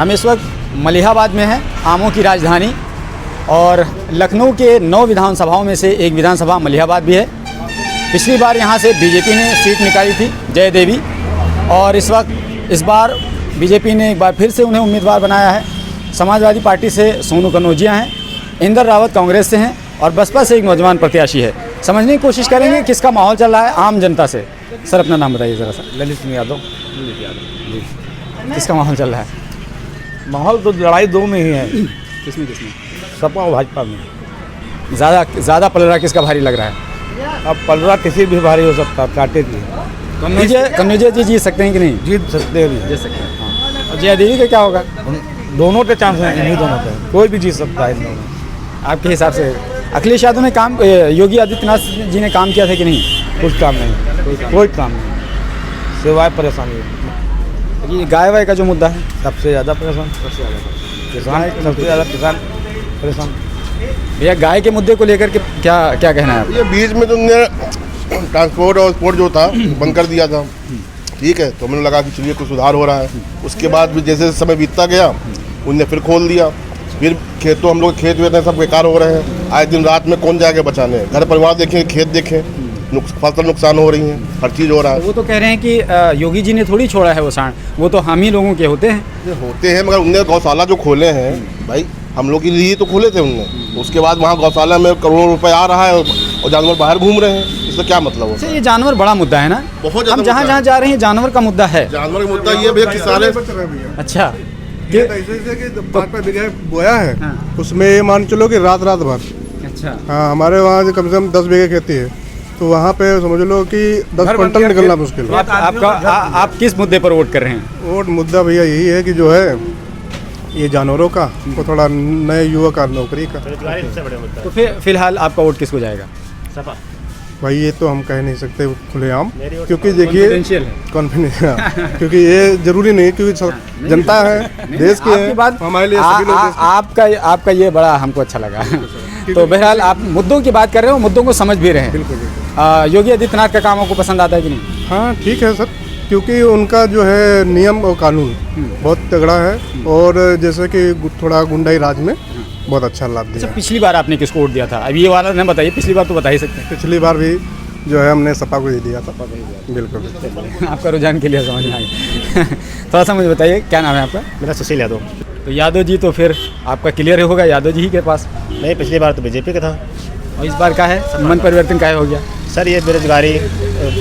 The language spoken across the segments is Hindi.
हम इस वक्त मलिहाबाद में हैं, आमों की राजधानी, और लखनऊ के 9 विधानसभाओं में से एक विधानसभा मलिहाबाद भी है। पिछली बार यहाँ से बीजेपी ने सीट निकाली थी, जय देवी, और इस बार बीजेपी ने एक बार फिर से उन्हें उम्मीदवार बनाया है। समाजवादी पार्टी से सोनू कनौजिया हैं, इंदर रावत कांग्रेस से हैं, और बसपा से एक नौजवान प्रत्याशी है। समझने की कोशिश करेंगे किसका माहौल चल रहा है आम जनता से। सर, अपना नाम बताइए ज़रा सा। ललित सिंह यादव। जी, किसका माहौल चल रहा है? माहौल तो लड़ाई दो में ही है, किसमें? सपा और भाजपा में। ज़्यादा पलड़ा किसका भारी लग रहा है? अब पलड़ा किसी भी भारी हो सकता है, काटे की। कन्हैया जी जीत सकते हैं कि नहीं? जीत सकते हैं। जीत सकते हैं, हाँ। और जया देवी का क्या होगा? दोनों के चांस हैं, नहीं दोनों के, कोई भी जीत सकता है इन दोनों। आपके हिसाब से अखिलेश यादव ने योगी आदित्यनाथ जी ने काम किया था कि नहीं? कुछ काम नहीं, कोई काम नहीं, सिवाय परेशानी। ये गाय वाय का जो मुद्दा है, सबसे ज़्यादा परेशान किसान, सबसे ज़्यादा किसान परेशाान। भैया, गाय के मुद्दे को लेकर के क्या कहना है आपका? ये बीच में तुमने ट्रांसपोर्ट और स्पोर्ट जो था बंद कर दिया था, ठीक है, तो मैंने लगा कि चलिए कुछ सुधार हो रहा है। उसके बाद भी जैसे समय बीतता गया, उनने फिर खोल दिया। फिर खेतों हम लोग खेत वेत सब बेकार हो रहे हैं। आज दिन रात में कौन जाके बचाने? घर परिवार देखें, खेत देखें, फसल नुकसान हो रही है, हर चीज़ हो रहा है। वो तो कह रहे हैं कि योगी जी ने थोड़ी छोड़ा है वो सांड, वो तो हम ही लोगों के होते हैं। मगर उनने गौशाला जो खोले हैं भाई, हम लोग के लिए तो खोले थे उनने। उसके बाद वहाँ गौशाला में करोड़ों रुपए आ रहा है और जानवर बाहर घूम रहे हैं। इससे क्या मतलब होता है? ये जानवर बड़ा मुद्दा है ना, बहुत हम जहाँ जा रहे हैं जानवर का मुद्दा है। जानवर का मुद्दा ये भैया किसाने। अच्छा, पाँच बीघा बोया है, हाँ। उसमें ये मान चलो कि रात भर। अच्छा, हाँ, हमारे वहाँ से कम 10 बीघे खेती है, तो वहाँ पे समझ लो कि 10 क्विंटल निकलना मुश्किल है। आप किस मुद्दे पर वोट कर रहे हैं? वोट मुद्दा भैया यही है कि जो है ये जानवरों का, वो थोड़ा नए युवा का, नौकरी का। तो फिर फिलहाल आपका वोट किसको जाएगा? सपा। भाई ये तो हम कह नहीं सकते खुलेआम, क्योंकि देखिए कॉन्फिडेंशियल, क्योंकि ये जरूरी नहीं, क्योंकि जनता है, देश की है, हमारे लिए सभी लोग। आपका ये बड़ा हमको अच्छा लगा। तो बहरहाल आप मुद्दों की बात कर रहे हो, मुद्दों को समझ भी रहे हैं। बिल्कुल। योगी आदित्यनाथ का काम आपको पसंद आता है कि नहीं? हाँ, ठीक है सर, क्योंकि उनका जो है नियम और कानून बहुत तगड़ा है, और जैसे कि थोड़ा गुंडाई राज में बहुत अच्छा लाभ दिया। अच्छा, पिछली बार आपने किसको वोट दिया था? अभी ये वाला नहीं बताइए, पिछली बार तो बता ही सकते हैं। पिछली बार भी जो है हमने सपा को ही दिया था। बिल्कुल। आपका रुझान के लिए समझ में आ गया। थोड़ा सा मुझे बताइए, क्या नाम है आपका? मेरा सुशील यादव। तो यादव जी, तो फिर आपका क्लियर होगा यादव जी ही के पास। नहीं, पिछली बार तो बीजेपी का था, और इस बार का है मन परिवर्तन का हो गया? सर ये बेरोजगारी,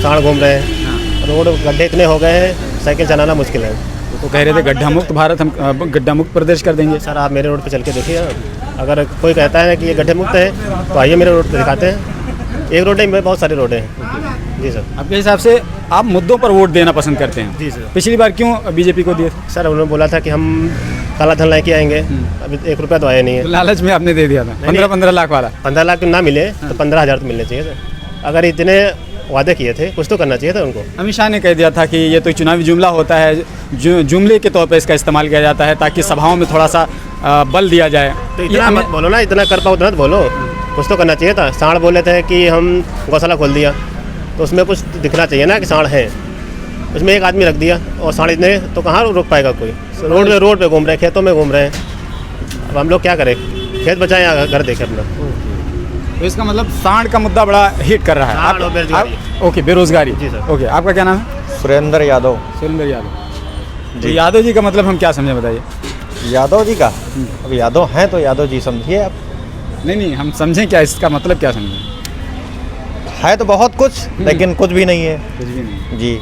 सांड घूम रहे हैं, रोड गड्ढे इतने हो गए हैं, साइकिल चलाना मुश्किल है। तो कह रहे थे गड्ढा मुक्त भारत, हम गड्ढा मुक्त प्रदेश कर देंगे। सर आप मेरे रोड पे चल के देखिए, अगर कोई कहता है कि ये गड्ढे मुक्त है तो आइए मेरे रोड पे दिखाते हैं। एक रोड नहीं, बहुत सारे रोड हैं। जी सर। आपके हिसाब से आप मुद्दों पर वोट देना पसंद करते हैं? जी सर। पिछली बार क्यों बीजेपी को दिए? सर उन्होंने बोला था कि हम काला धन लेके आएंगे, अभी 1 रुपया तो आया नहीं है। लालच में आपने दे दिया था 15 लाख वाला। 15 लाख ना मिले तो 15,000 तो मिलने चाहिए सर। अगर इतने वादे किए थे, कुछ तो करना चाहिए था उनको। अमित शाह ने कह दिया था कि ये तो चुनावी जुमला होता है, जुमले के तौर पर इसका इस्तेमाल किया जाता है ताकि सभाओं में थोड़ा सा बल दिया जाए। तो इतना मत बोलो ना, इतना कर पाओ उतना तो बोलो, कुछ तो करना चाहिए था। सांड बोले थे कि हम गौशाला खोल दिया, तो उसमें कुछ दिखना चाहिए ना कि सांड है। उसमें एक आदमी रख दिया और सांड इतने, तो कहाँ रोक पाएगा कोई? रोड पे घूम रहे हैं, खेतों में घूम रहे हैं। अब हम लोग क्या करें? खेत बचाएं या घर देखें अपना? तो इसका मतलब सांड का मुद्दा बड़ा हिट कर रहा है। आप ओके, बेरोजगारी। जी सर। ओके, आपका क्या नाम है? सुरेंद्र यादव। सुरेंद्र यादव जी। यादव जी का मतलब हम क्या समझे, बताइए? यादव जी का, अब यादव हैं तो यादव जी समझिए आप। नहीं, हम समझें क्या, इसका मतलब क्या समझें? है तो बहुत कुछ, लेकिन कुछ भी नहीं है। कुछ भी नहीं जी।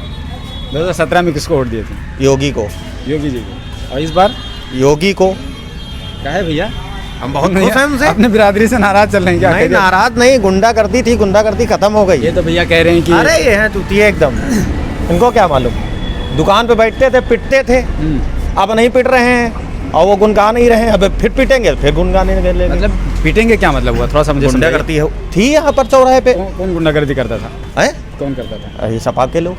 2017 में किसको वोट दिए थे? योगी को। योगी जी को। और इस बार योगी को। क्या है भैया, हम बहुत खुश हैं उनसे। अपने बिरादरी से नाराज चल रहे हैं क्या? नहीं, नाराज नहीं, गुंडागर्दी थी, गुंडागर्दी खत्म हो गई। ये तो भैया कह रहे हैं कि अरे ये हैं चूतिए एकदम। इनको क्या मालूम, दुकान पे बैठते थे, पिटते थे, अब नहीं पिट रहे हैं, और वो गुनगा नहीं रहे हैं। अब फिर पिटेंगे, फिर गुनगाने लगे। मतलब पीटेंगे क्या मतलब हुआ? थोड़ा सा मुझे गुंडागर्दी थी यहाँ पर चौराहे पे। कौन गुंडागर्दी करता था? हैं? कौन करता था? ये सपा के लोग।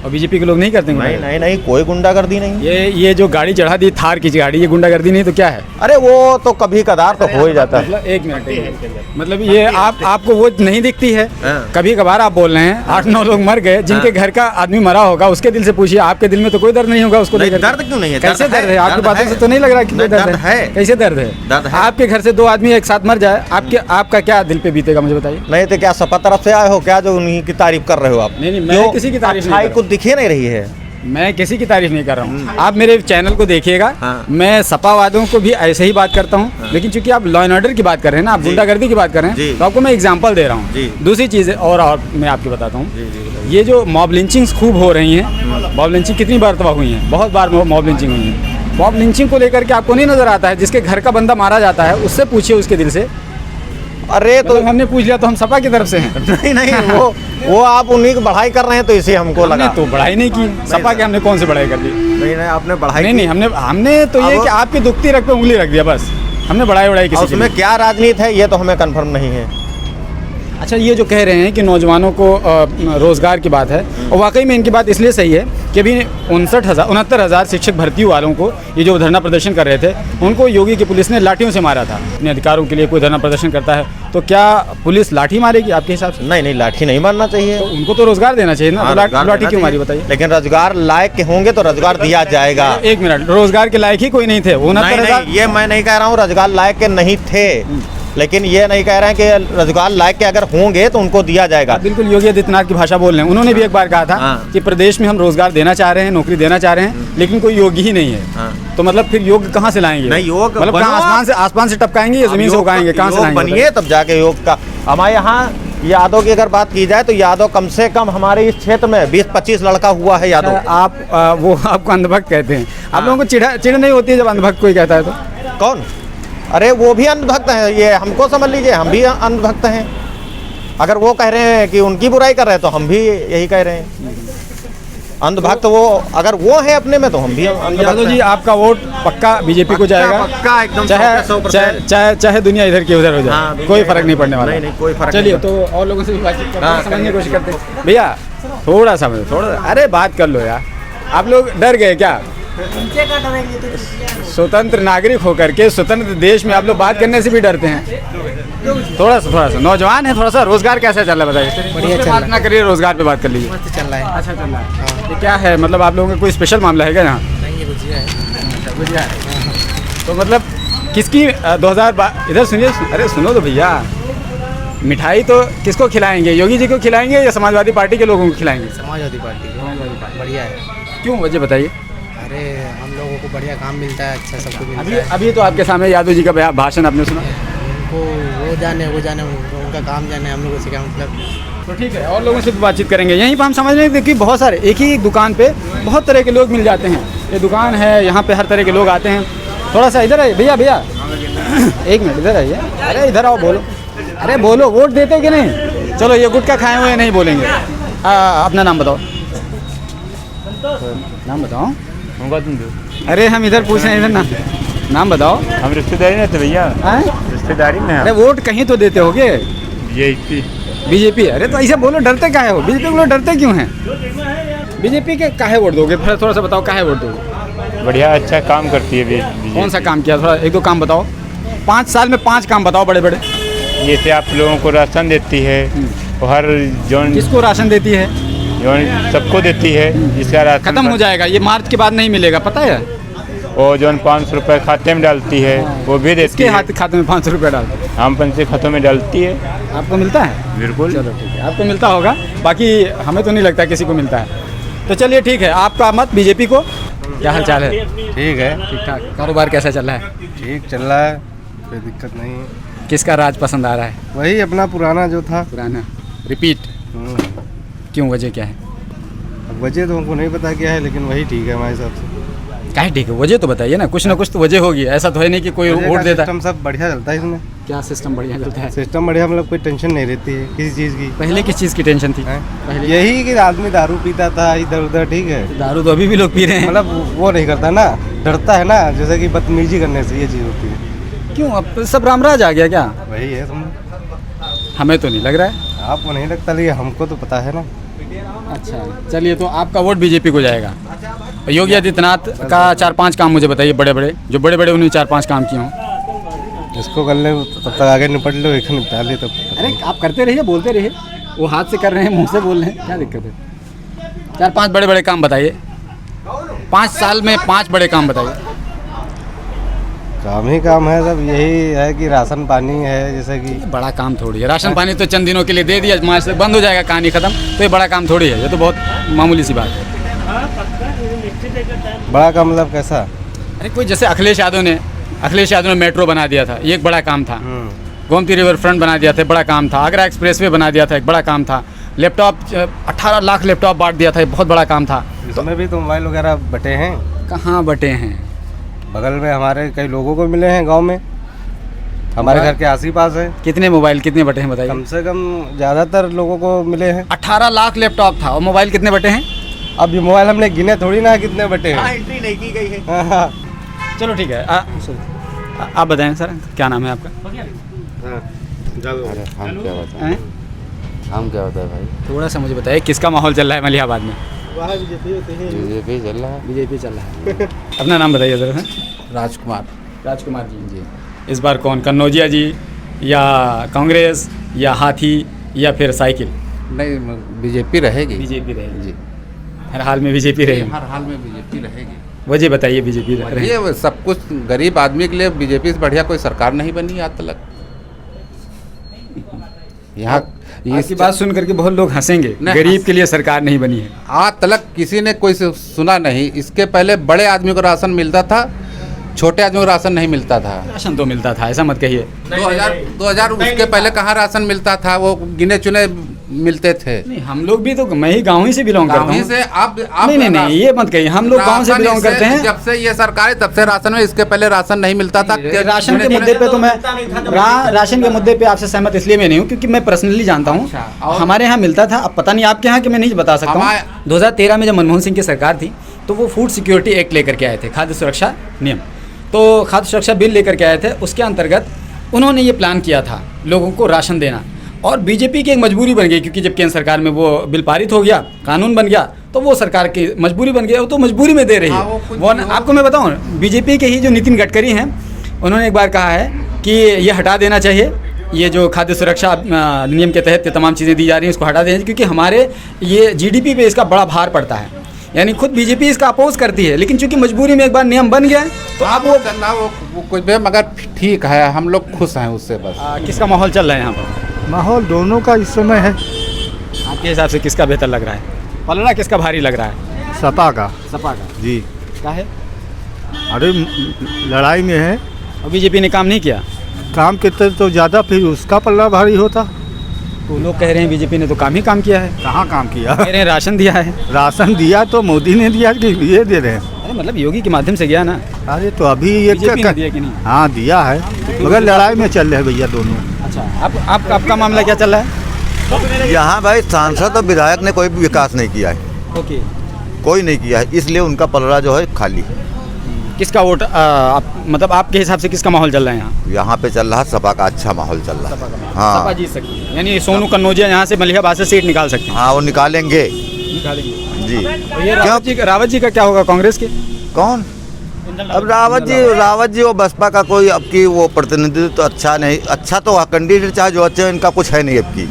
और बीजेपी के लोग नहीं करते नहीं गुंडागर्दी? नहीं नहीं, कोई गुंडागर्दी नहीं। ये जो गाड़ी चढ़ा दी थार की गाड़ी, ये गुंडागर्दी नहीं तो क्या है? अरे वो तो कभी कदार तो हो ही जाता है। मतलब एक मिनट, मतलब ये आपको वो नहीं दिखती है? हाँ। कभी कभार आप बोल रहे हैं 8-9 लोग मर गए, जिनके घर का आदमी मरा होगा, उसके दिल से पूछिए, आपके दिल में तो कोई दर्द नहीं होगा उसको नहीं, लेकर? दर्द क्यों नहीं है? कैसे दर्द दर्द है? है, आपकी दर्द बातों है। से तो नहीं लग रहा कि नहीं, दर्द दर्द है। है। कैसे दर्द है? दर्द है। आपके घर से 2 आदमी एक साथ मर जाए, आपका क्या दिल पे बीतेगा, मुझे बताइए। नहीं तो क्या सपा तरफ से आए हो क्या जो उन्हीं की तारीफ कर रहे हो आप? नहीं, मैं क्यों? किसी की तारीफ नहीं अच्छाई कर कुछ दिखे नहीं रही है। मैं किसी की तारीफ नहीं कर रहा हूँ, आप मेरे चैनल को देखिएगा। हाँ। मैं सपावादियों को भी ऐसे ही बात करता हूँ, लेकिन चूंकि आप लॉ एंड ऑर्डर की बात कर रहे हैं ना, आप गुंडागर्दी की बात कर रहे जी। हैं, तो आपको मैं एग्जांपल दे रहा जी। हूँ। दूसरी चीज़ और मैं आपको बताता हूँ, ये जो मॉब लिंचिंग्स खूब हो रही हैं, मॉब लिंचिंग कितनी मरतबा हुई हैं, बहुत बार मॉब लिंचिंग हुई है। मॉब लिंचिंग को लेकर के आपको नहीं नजर आता है? जिसके घर का बंदा मारा जाता है, उससे पूछिए उसके दिल से। अरे तो मतलब हमने पूछ लिया तो हम सपा की तरफ से हैं? नहीं नहीं, वो आप उन्हीं की बढ़ाई कर रहे हैं तो इसे हमको हमने लगा। तो बढ़ाई नहीं की, सपा के हमने कौन सी बढ़ाई कर दी? नहीं नहीं, आपने बढ़ाई नहीं की। नहीं, हमने तो ये अब- कि आपकी दुखती रख पे उंगली रख दिया, बस। हमने बढ़ाई और किसी की उसमें नहीं। क्या राजनीति है ये तो हमें कंफर्म नहीं है। अच्छा, ये जो कह रहे हैं कि नौजवानों को रोजगार की बात है, और वाकई में इनकी बात इसलिए सही है कि अभी 69,000 शिक्षक भर्ती वालों को, ये जो धरना प्रदर्शन कर रहे थे, उनको योगी की पुलिस ने लाठियों से मारा था। अपने अधिकारों के लिए कोई धरना प्रदर्शन करता है तो क्या पुलिस लाठी मारेगी आपके हिसाब से? नहीं नहीं, लाठी नहीं मारना चाहिए। तो उनको तो रोजगार देना चाहिए ना, हाँ, तो रोजगार लाठी देना क्यों मारी चाहिए। बताइए? लेकिन रोजगार लायक के होंगे तो रोजगार दिया जाएगा। एक मिनट, रोजगार के लायक ही कोई नहीं थे? नहीं 69,000 नहीं, ये मैं नहीं कह रहा हूँ रोजगार लायक के नहीं थे, लेकिन ये नहीं कह रहे हैं कि रोजगार लायक के अगर होंगे तो उनको दिया जाएगा। बिल्कुल योगी आदित्यनाथ की भाषा बोल रहे हैं। उन्होंने भी एक बार कहा था हाँ। कि प्रदेश में हम रोजगार देना चाह रहे हैं, नौकरी देना चाह रहे हैं, लेकिन कोई योगी ही नहीं है। हाँ। तो मतलब फिर योग कहाँ से लाएंगे? नहीं, योग मतलब बनो कहाँ आसमान से टपकाएंगे या जमीन से उगाएंगे? कहाँ से योग लाएंगे? बनिए तब जाके योग का। हमारे यहाँ यादव की अगर बात की जाए तो यादव कम से कम हमारे इस क्षेत्र में 20-25 लड़का हुआ है यादव। आप वो आपको अंधभक्त कहते हैं। आप लोगों को चिढ़ नहीं होती है जब अंधभक्त कोई कहता है तो? कौन? अरे वो भी अंधभक्त हैं, ये हमको समझ लीजिए, हम भी अंधभक्त हैं। अगर वो कह रहे हैं कि उनकी बुराई कर रहे हैं तो हम भी यही कह रहे हैं। अंधभक्त वो अगर वो है अपने में तो हम भी अंधभक्त यादव जी, हैं। आपका वोट पक्का बीजेपी को जाएगा? पक्का एकदम चाहे 100%। चाहे दुनिया इधर की उधर हो जाए, हाँ, कोई फर्क नहीं पड़ने वाला। नहीं, कोई फर्क चलिए, नहीं तो और लोगों से भी बातचीत करते हैं, हाँ, समझने की कोशिश करते हैं। भैया थोड़ा अरे बात कर लो यार। आप लोग डर गए क्या? स्वतंत्र नागरिक होकर के स्वतंत्र देश में आप लोग बात करने से भी डरते हैं? थोड़ा सा नौजवान है, थोड़ा सा रोजगार कैसा चल रहा है बताइए? बढ़िया चल रहा है। बात ना करिए, रोजगार पे बात कर लीजिए। चल रहा है। अच्छा चल रहा है। ये क्या है, मतलब आप लोगों का कोई स्पेशल मामला है क्या यहाँ? नहीं, ये गुजिया है। गुजिया है। तो मतलब किसकी 2012 इधर सुनिए, अरे सुनो तो भैया, मिठाई तो किसको खिलाएंगे? योगी जी को खिलाएंगे या समाजवादी पार्टी के लोगों को खिलाएंगे? समाजवादी पार्टी बढ़िया है। क्यों, वजह बताइए। अरे हम लोगों को बढ़िया काम मिलता है, अच्छा सब कुछ मिलता अभी है। अभी तो आपके सामने यादव जी का भाषण आपने सुना? उनको वो जाने उनका काम जाने, हम लोगों से क्या मतलब। तो ठीक है, और लोगों से भी बातचीत करेंगे। यहीं पर हम समझ रहे हैं कि बहुत सारे एक ही दुकान पे बहुत तरह के लोग मिल जाते हैं। ये दुकान है, यहाँ पे हर तरह के लोग आते हैं। थोड़ा सा इधर आइए भैया एक मिनट इधर आइए। अरे इधर आओ, बोलो। अरे बोलो, वोट देते कि नहीं? चलो, ये गुटखा खाए हुए नहीं बोलेंगे। अपना नाम बताओ। नाम बताओ। अरे हम इधर पूछ रहे हैं, इधर नाम बताओ। हम रिश्तेदारी में थे भैया, हैं? रिश्तेदारी में अरे वोट कहीं तो देते होगे। यही बीजेपी? अरे तो ऐसे बोलो, डरते काहे हो? बीजेपी के लोग डरते क्यों हैं? बीजेपी के काहे वोट दोगे? थोड़ा सा बताओ, काहे वोट दोगे? बढ़िया अच्छा काम करती है बीजेपी। कौन सा काम किया? थोड़ा 1-2 काम बताओ। 5 साल में 5 काम बताओ बड़े बड़े। जैसे आप लोगों को राशन देती है, और हर जोन किसको राशन देती है? सबको देती है, जिसका राशन खत्म हो जाएगा ये, मार्च के बाद नहीं मिलेगा, पता है? वो जो 500 रुपये खाते में डालती है वो भी देती इसके है। खाते में 500 रुपये डाल दो। आम पंच खातों में डालती है। आपको मिलता है? बिल्कुल। चलो ठीक है, आपको मिलता होगा, बाकी हमें तो नहीं लगता किसी को मिलता है। तो चलिए ठीक है, आपका मत बीजेपी को। क्या हाल चाल है? ठीक है, ठीक ठाक। कारोबार कैसा चल रहा है? ठीक चल रहा है, कोई दिक्कत नहीं है। किसका राज पसंद आ रहा है? वही अपना पुराना जो था। पुराना रिपीट? क्यों, वजह क्या है? अब वजह तो हमको नहीं पता क्या है, लेकिन वही ठीक है हमारे हिसाब से। क्या है ठीक है? वजह तो बताइए ना, कुछ ना कुछ तो वजह होगी। ऐसा तो है नहीं कि कोई वोट देता है। सिस्टम सब बढ़िया चलता है इसमें। क्या सिस्टम बढ़िया चलता है? सिस्टम बढ़िया, मतलब कोई टेंशन नहीं रहती है किसी चीज़ की। पहले किस चीज़ की टेंशन थी? हैं? पहले यही कि आदमी दारू पीता था इधर उधर, ठीक है। दारू तो अभी भी लोग पी रहे हैं। मतलब वो नहीं करता ना, डरता है ना, जैसे कि बदतमीजी करने से ये चीज़ होती है। क्यों, अब सब रामराज आ गया क्या? वही है, तुम हमें तो नहीं लग रहा है। आपको नहीं लगता, लेकिन हमको तो पता है ना। अच्छा, चलिए तो आपका वोट बीजेपी को जाएगा। योगी आदित्यनाथ का 4-5 काम मुझे बताइए, बड़े बड़े जो बड़े बड़े उन्होंने 4-5 काम किए हों। जिसको कर ले तब तक आगे निपट लो, एक निपटा ले तब। अरे आप करते रहिए, बोलते रहिए, वो हाथ से कर रहे हैं, मुंह से बोल रहे हैं, क्या दिक्कत है। 4-5 बड़े बड़े काम बताइए, 5 साल में 5 बड़े काम बताइए। काम ही काम है सब, यही है कि राशन पानी है, जैसे कि बड़ा काम थोड़ी है, राशन पानी तो चंद दिनों के लिए दे दिया, मार्च से बंद हो जाएगा, कहानी खत्म, तो ये बड़ा काम थोड़ी है, ये तो बहुत मामूली सी बात है। बड़ा काम मतलब कैसा? अरे कोई जैसे अखिलेश यादव ने मेट्रो बना दिया था, ये एक बड़ा काम था। गोमती रिवर फ्रंट बना दिया था, एक बड़ा काम था। आगरा एक्सप्रेसवे बना दिया था, एक बड़ा काम था। लैपटॉप 18 लाख लैपटॉप बांट दिया था, एक बहुत बड़ा काम था। इसमें भी तो मोबाइल वगैरह बटे हैं। कहाँ बटे हैं? बगल में हमारे कई लोगों को मिले हैं, गांव में हमारे घर के आस ही पास है। कितने मोबाइल कितने बटे हैं बताइए? कम से कम ज़्यादातर लोगों को मिले हैं। 18 लाख लैपटॉप था, और मोबाइल कितने बटे हैं? अब ये मोबाइल हमने गिने थोड़ी ना कितने बटे हैं। एंट्री नहीं की गई है। हाँ, चलो ठीक है, आप बताएं सर, क्या नाम है आपका? हम क्या होता है भाई? थोड़ा सा मुझे बताइए, किसका माहौल चल रहा है मलिहाबाद में? बीजेपी चल रहा है। बीजेपी चल रहा है। अपना नाम बताइए जरा। राजकुमार जी। इस बार कौन, कन्नौजिया जी या कांग्रेस या हाथी या फिर साइकिल? नहीं, बीजेपी रहेगी। बीजेपी रहेगी जी, हर हाल में बीजेपी रहेगी। हर हाल में बीजेपी रहेगी। वजह बताइए बीजेपी रहेगी। ये सब कुछ गरीब आदमी के लिए बीजेपी से बढ़िया कोई सरकार नहीं बनी आज तक। यहाँ इसकी बात सुन करके बहुत लोग हंसेंगे, गरीब के लिए सरकार नहीं बनी है। आज तक किसी ने कोई सुना नहीं। इसके पहले बड़े आदमी को राशन मिलता था, छोटे आदमी को राशन नहीं मिलता था। राशन तो मिलता था, ऐसा मत कहिए। 2000 उसके पहले कहाँ राशन मिलता था? वो गिने चुने मिलते थे। नहीं, हम लोग भी तो, मैं ही गाँव ही से बिलोंग करता हूँ। से आप नहीं, ये मत कहिए, हम लोग गाँव से बिलोंग करते हैं। जब से ये सरकार है तब से राशन में, इसके पहले राशन नहीं मिलता था। राशन के मुद्दे पे तो मैं राशन के मुद्दे पे आपसे सहमत इसलिए मैं नहीं हूँ क्योंकि मैं पर्सनली जानता हूँ। हमारे यहाँ मिलता था, अब पता नहीं आपके यहाँ कि मैं नहीं बता सकता हूँ। 2013 में जब मनमोहन सिंह की सरकार थी तो वो फूड सिक्योरिटी एक्ट लेकर के आए थे, खाद्य सुरक्षा नियम, तो खाद्य सुरक्षा बिल लेकर के आए थे। उसके अंतर्गत उन्होंने ये प्लान किया था लोगों को राशन देना, और बीजेपी की एक मजबूरी बन गई क्योंकि जब केंद्र सरकार में वो बिल पारित हो गया, कानून बन गया, तो वो सरकार की मजबूरी बन गया, वो तो मजबूरी में दे रही है। वो आपको मैं बताऊं, बीजेपी के ही जो नितिन गडकरी हैं, उन्होंने एक बार कहा है कि ये हटा देना चाहिए, ये जो खाद्य सुरक्षा नियम के तहत तमाम चीज़ें दी जा रही हैं, इसको हटा देना, क्योंकि हमारे ये जीडीपी पे इसका बड़ा भार पड़ता है। यानी खुद बीजेपी इसका अपोज करती है, लेकिन चूंकि मजबूरी में एक बार नियम बन गया तो आप वो कुछ भी, मगर ठीक है, हम लोग खुश हैं उससे बस। किसका माहौल चल रहा है यहाँ पर? माहौल दोनों का इस समय है। आपके हिसाब से किसका बेहतर लग रहा है? पलड़ा किसका भारी लग रहा है? सपा का जी। क्या है? अरे लड़ाई में है, और बीजेपी ने काम नहीं किया। काम कितने तो ज़्यादा, फिर उसका पल्ला भारी होता। तो लोग कह रहे हैं बीजेपी ने तो काम ही काम किया है। कहाँ काम किया? कह रहे हैं राशन दिया है। राशन दिया तो मोदी ने दिया कि ये दे रहे हैं? अरे मतलब योगी के माध्यम से गया ना। अरे तो अभी ये बीजेपी ने दिया कि नहीं? हाँ दिया है, मगर लड़ाई में चल रहे हैं भैया दोनों। अच्छा, आपका मामला क्या चल रहा है? यहाँ भाई सांसद और विधायक ने कोई भी विकास नहीं किया है। ओके, कोई नहीं किया है, इसलिए उनका पलड़ा जो है खाली। किसका वोट मतलब आपके हिसाब से किसका माहौल चल रहा है यहाँ? यहाँ पे चल रहा है सपा का अच्छा माहौल चल रहा है। हाँ, सपा जीत सकती है, यानी सोनू कन्नौजिया यहाँ से मलिहाबाद से सीट निकाल सकते हैं। हाँ वो निकालेंगे जी। तो ये रावत जी का क्या होगा कांग्रेस के? कौन? अब रावत जी वो बसपा का कोई अब की वो प्रतिनिधित्व तो अच्छा नहीं। अच्छा तो कैंडिडेट चाहे जो अच्छे, इनका कुछ है नहीं अब की।